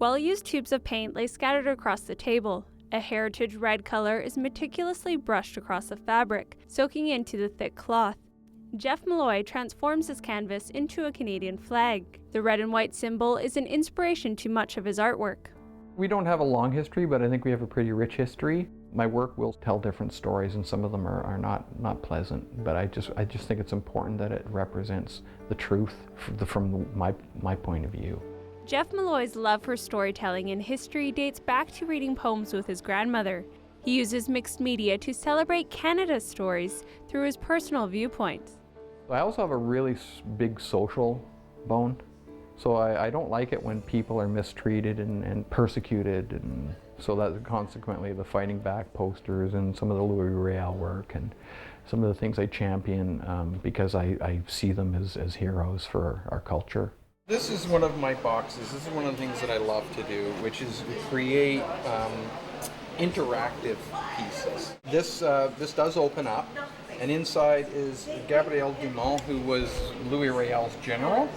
Well-used tubes of paint lay scattered across the table. A heritage red color is meticulously brushed across the fabric, soaking into the thick cloth. Jeff Molloy transforms his canvas into a Canadian flag. The red and white symbol is an inspiration to much of his artwork. We don't have a long history, but I think we have a pretty rich history. My work will tell different stories, and some of them are not pleasant, but I just think it's important that it represents the truth from my point of view. Jeff Molloy's love for storytelling and history dates back to reading poems with his grandmother. He uses mixed media to celebrate Canada's stories through his personal viewpoints. I also have a really big social bone, so I don't like it when people are mistreated and persecuted, and so that consequently the fighting back posters and some of the Louis Riel work and some of the things I champion because I see them as heroes for our culture. This is one of my boxes. This is one of the things that I love to do, which is create interactive pieces. This does open up, and inside is Gabriel Dumont, who was Louis Riel's general.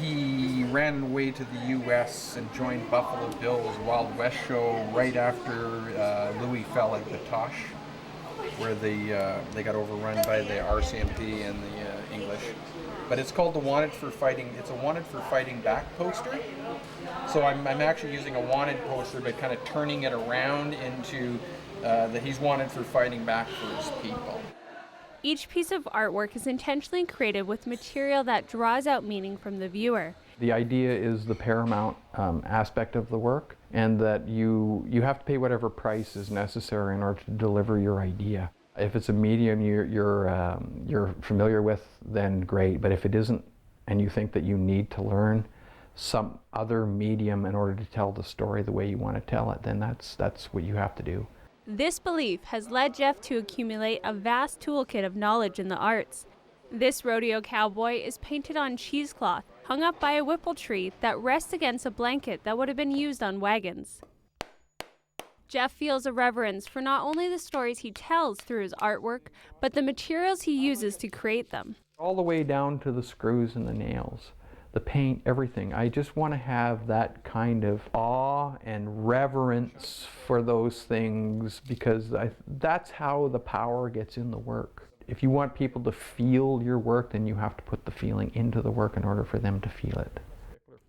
He ran away to the U.S. and joined Buffalo Bill's Wild West show right after Louis fell at Batoche, where they got overrun by the RCMP and the English. But it's called the Wanted for Fighting. It's a Wanted for Fighting Back poster. So I'm actually using a wanted poster, but kind of turning it around into that he's wanted for fighting back for his people. Each piece of artwork is intentionally created with material that draws out meaning from the viewer. The idea is the paramount aspect of the work, and that you have to pay whatever price is necessary in order to deliver your idea. If it's a medium you're familiar with, then great. But if it isn't, and you think that you need to learn some other medium in order to tell the story the way you want to tell it, then that's what you have to do. This belief has led Jeff to accumulate a vast toolkit of knowledge in the arts. This rodeo cowboy is painted on cheesecloth, hung up by a whipple tree that rests against a blanket that would have been used on wagons. Jeff feels a reverence for not only the stories he tells through his artwork, but the materials he uses to create them. All the way down to the screws and the nails, the paint, everything. I just want to have that kind of awe and reverence for those things, because that's how the power gets in the work. If you want people to feel your work, then you have to put the feeling into the work in order for them to feel it.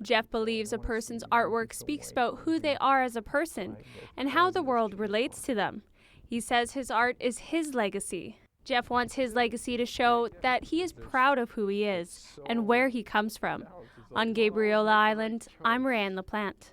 Jeff believes a person's artwork speaks about who they are as a person and how the world relates to them. He says his art is his legacy. Jeff wants his legacy to show that he is proud of who he is and where he comes from. On Gabriola Island, I'm Ryan LaPlante.